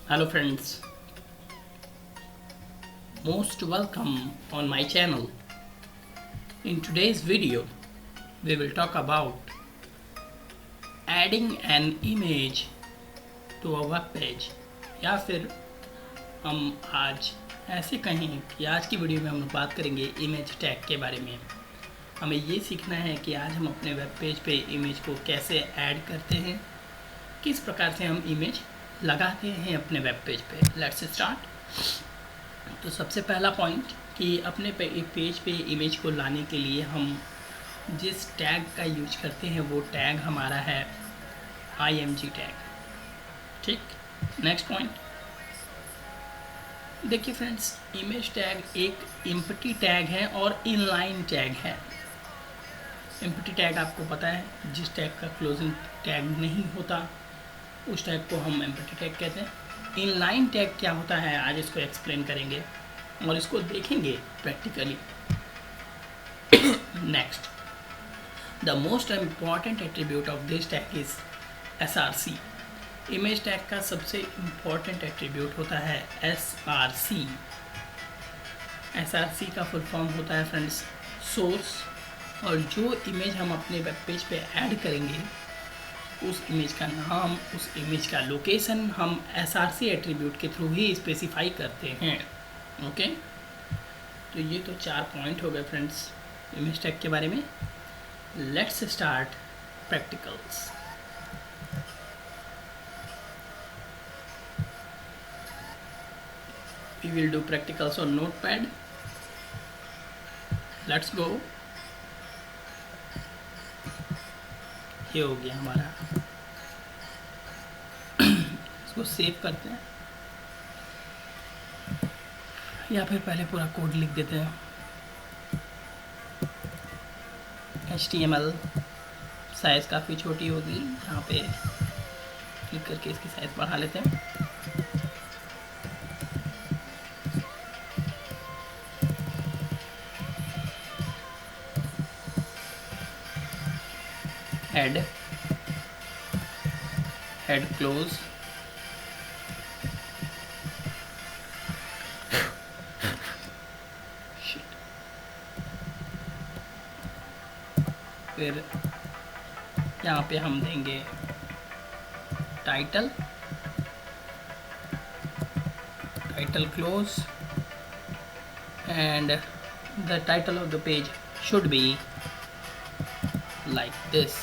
Hello friends, most welcome on my channel. In today's video, we will talk about adding an image to a web page या फिर हम आज ऐसे कहें कि आज की वीडियो में हम बात करेंगे इमेज टैग के बारे में। हमें ये सीखना है कि आज हम अपने वेब पेज पे इमेज को कैसे ऐड करते हैं, किस प्रकार से हम इमेज लगाते हैं अपने वेब पेज पे। Let's start. तो सबसे पहला पॉइंट कि अपने पेज पे इमेज को लाने के लिए हम जिस टैग का यूज करते हैं वो टैग हमारा है img टैग। ठीक, नेक्स्ट पॉइंट देखिए फ्रेंड्स, इमेज टैग एक एम्प्टी टैग है और इनलाइन टैग है। एम्प्टी टैग आपको पता है, जिस टैग का क्लोजिंग टैग नहीं होता उस टैग को हम एम्प्टी टैग कहते हैं। इनलाइन टैग क्या होता है आज इसको एक्सप्लेन करेंगे और इसको देखेंगे practically. Next, the most important attribute of this tag is SRC। Image tag का सबसे इम्पॉर्टेंट एट्रीब्यूट होता है SRC। SRC का फुल फॉर्म होता है फ्रेंड्स सोर्स, और जो इमेज हम अपने वेब पेज पे ऐड करेंगे उस इमेज का नाम, उस इमेज का लोकेशन हम SRC एट्रीब्यूट के थ्रू ही स्पेसिफाई करते हैं। ओके, तो ये तो 4 पॉइंट हो गए फ्रेंड्स इमेज टैग के बारे में। Let's start practicals. We will do practicals on notepad. Let's go. ये हो गया हमारा, इसको सेव करते हैं या फिर पहले पूरा कोड लिख देते हैं। HTML साइज़ काफ़ी छोटी होगी, यहाँ पे क्लिक करके इसकी साइज़ बढ़ा लेते हैं। head close, फिर यहाँ पे हम देंगे title close, and the title of the page should be like this,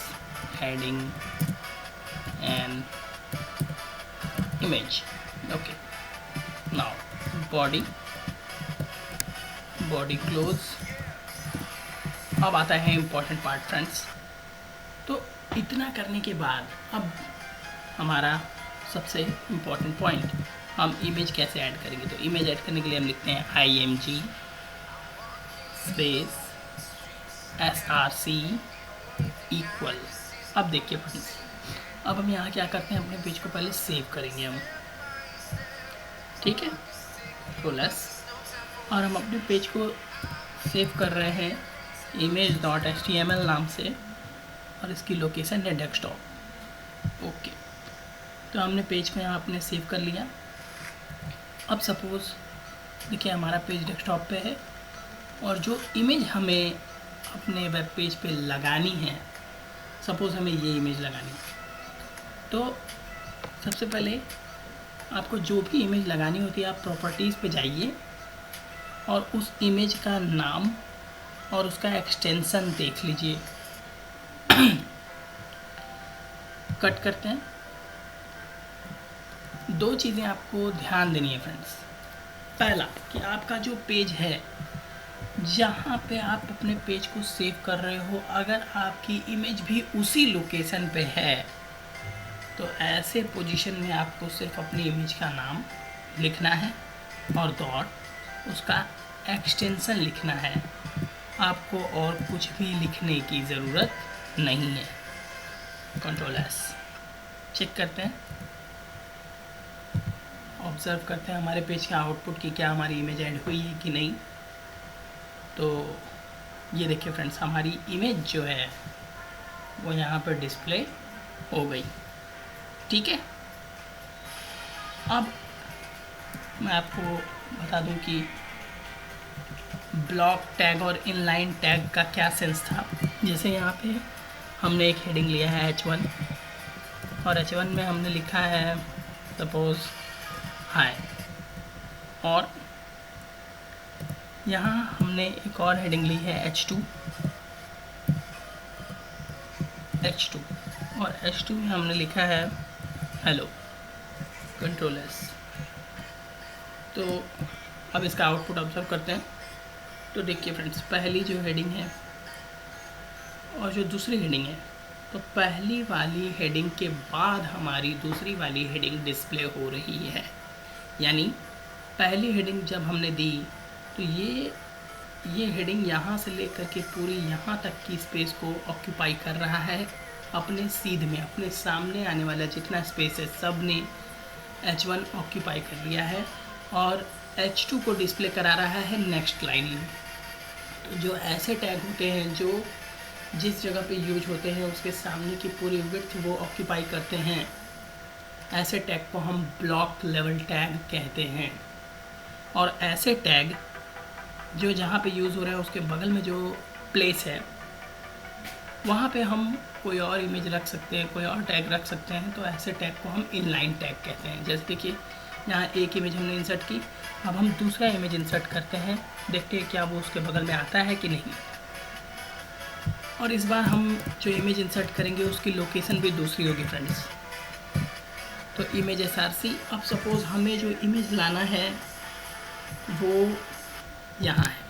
adding an image. Okay, now body close। अब आता है इम्पोर्टेंट पार्ट फ्रेंड्स। तो इतना करने के बाद अब हमारा सबसे इम्पोर्टेंट पॉइंट, हम इमेज कैसे ऐड करेंगे। तो इमेज ऐड करने के लिए हम लिखते हैं img स्पेस SRC इक्वल। अब देखिए फ्रेंड्स, अब हम यहाँ क्या करते हैं, अपने पेज को पहले सेव करेंगे हम। ठीक है, प्लस, और हम अपने पेज को सेव कर रहे हैं image.html नाम से, और इसकी लोकेशन है डेस्कटॉप। ओके, तो हमने पेज को यहाँ अपने सेव कर लिया। अब सपोज़ देखिए हमारा पेज डेस्कटॉप पे है, और जो इमेज हमें अपने वेब पेज पे लगानी है, सपोज़ हमें ये इमेज लगानी है, तो सबसे पहले आपको जो भी इमेज लगानी होती है आप प्रॉपर्टीज़ पे जाइए और उस इमेज का नाम और उसका एक्सटेंशन देख लीजिए। कट करते हैं। 2 चीज़ें आपको ध्यान देनी है फ्रेंड्स। पहला कि आपका जो पेज है, जहाँ पे आप अपने पेज को सेव कर रहे हो, अगर आपकी इमेज भी उसी लोकेशन पे है तो ऐसे पोजीशन में आपको सिर्फ अपनी इमेज का नाम लिखना है और डॉट उसका एक्सटेंशन लिखना है। आपको और कुछ भी लिखने की ज़रूरत नहीं है। Ctrl+S चेक करते हैं, ऑब्ज़र्व करते हैं हमारे पेज का आउटपुट की क्या हमारी इमेज ऐड हुई है कि नहीं। तो ये देखिए फ्रेंड्स, हमारी इमेज जो है वो यहाँ पर डिस्प्ले हो गई। ठीक है, अब मैं आपको बता दूं कि ब्लॉक टैग और इनलाइन टैग का क्या सेंस था। जैसे यहाँ पे हमने एक हेडिंग लिया है H1 और H1 में हमने लिखा है सपोज हाय, और यहाँ हमने एक और हेडिंग ली है H2 और H2 में हमने लिखा है हेलो कंट्रोल एस। तो अब इसका आउटपुट ऑब्जर्व करते हैं। तो देखिए फ्रेंड्स, पहली जो हेडिंग है और जो दूसरी हेडिंग है, तो पहली वाली हेडिंग के बाद हमारी दूसरी वाली हेडिंग डिस्प्ले हो रही है। यानी पहली हेडिंग जब हमने दी तो ये हेडिंग यहाँ से लेकर के पूरी यहाँ तक की स्पेस को ऑक्यूपाई कर रहा है। अपने सीध में अपने सामने आने वाला जितना स्पेस है सब ने H1 ऑक्यूपाई कर लिया है और H2 को डिस्प्ले करा रहा है नेक्स्ट लाइन में। तो जो ऐसे टैग होते हैं जो जिस जगह पे यूज होते हैं उसके सामने की पूरी विड्थ वो ऑक्यूपाई करते हैं, ऐसे टैग को हम ब्लॉक लेवल टैग कहते हैं। और ऐसे टैग जो जहाँ पे यूज़ हो रहा है उसके बगल में जो प्लेस है वहाँ पे हम कोई और इमेज रख सकते हैं, कोई और टैग रख सकते हैं। तो ऐसे टैग को हम इनलाइन टैग कहते हैं। जैसे देखिए यहाँ एक इमेज हमने इंसर्ट की, अब हम दूसरा इमेज इंसर्ट करते हैं, देखते हैं क्या वो उसके बगल में आता है कि नहीं। और इस बार हम जो इमेज इंसर्ट करेंगे उसकी लोकेशन भी दूसरी होगी फ्रेंड्स। तो इमेज SRC, अब सपोज़ हमें जो इमेज लाना है वो यहाँ है।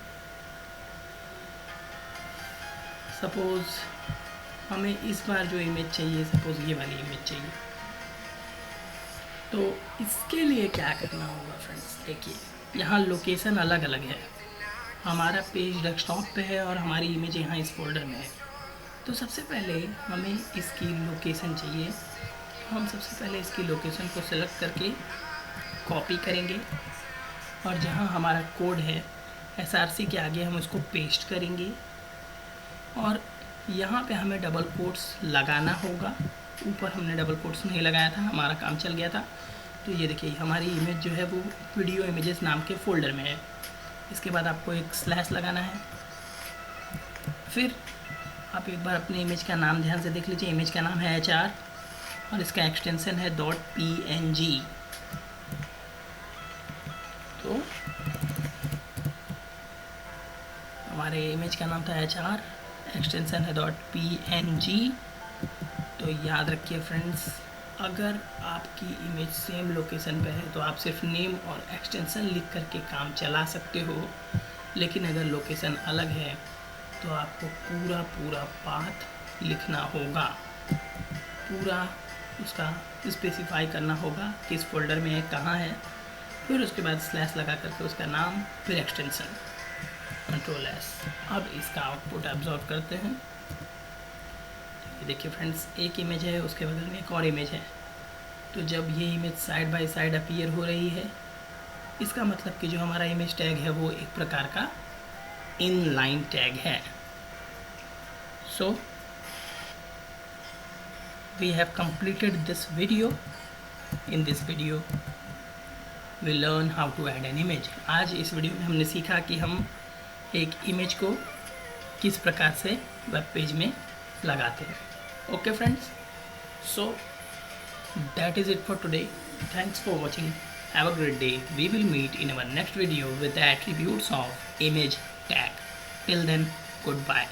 सपोज़ हमें इस बार जो इमेज चाहिए, सपोज़ ये वाली इमेज चाहिए, तो इसके लिए क्या करना होगा फ्रेंड्स। देखिए यहाँ लोकेशन अलग अलग है, हमारा पेज डेस्कटॉप पे है और हमारी इमेज यहाँ इस फोल्डर में है। तो सबसे पहले हमें इसकी लोकेशन चाहिए। हम सबसे पहले इसकी लोकेशन को सेलेक्ट करके कॉपी करेंगे और जहाँ हमारा कोड है SRC के आगे हम उसको पेस्ट करेंगे और यहाँ पे हमें डबल कोट्स लगाना होगा। ऊपर हमने डबल कोट्स नहीं लगाया था, हमारा काम चल गया था। तो ये देखिए हमारी इमेज जो है वो वीडियो इमेजेस नाम के फोल्डर में है। इसके बाद आपको एक स्लैश लगाना है। फिर आप एक बार अपनी इमेज का नाम ध्यान से देख लीजिए। इमेज का नाम है HR और इसका एक्सटेंशन है .png। तो हमारे इमेज का नाम था HR, एक्सटेंशन है .png। तो याद रखिए फ्रेंड्स, अगर आपकी इमेज सेम लोकेशन पे है तो आप सिर्फ नेम और एक्सटेंशन लिख करके काम चला सकते हो। लेकिन अगर लोकेशन अलग है तो आपको पूरा पाथ लिखना होगा, पूरा उसका स्पेसिफाई करना होगा किस फोल्डर में है, कहाँ है। फिर उसके बाद स्लैश लगा करके उसका नाम, फिर एक्सटेंशन, कंट्रोल S। अब इसका आउटपुट ऑब्जर्व करते हैं। देखिए फ्रेंड्स, एक इमेज है, उसके बगल में एक और इमेज है। तो जब ये image side by side appear हो रही है, इसका मतलब कि जो हमारा इमेज टैग है वो एक प्रकार का इनलाइन टैग है। So we have completed this video. In this video we learn how to add an image. आज इस वीडियो में हमने सीखा कि हम एक इमेज को किस प्रकार से वेब पेज में लगाते हैं। Okay friends, so that is it for today. Thanks for watching. Have a great day. We will meet in our next video with the attributes of image tag. Till then, goodbye.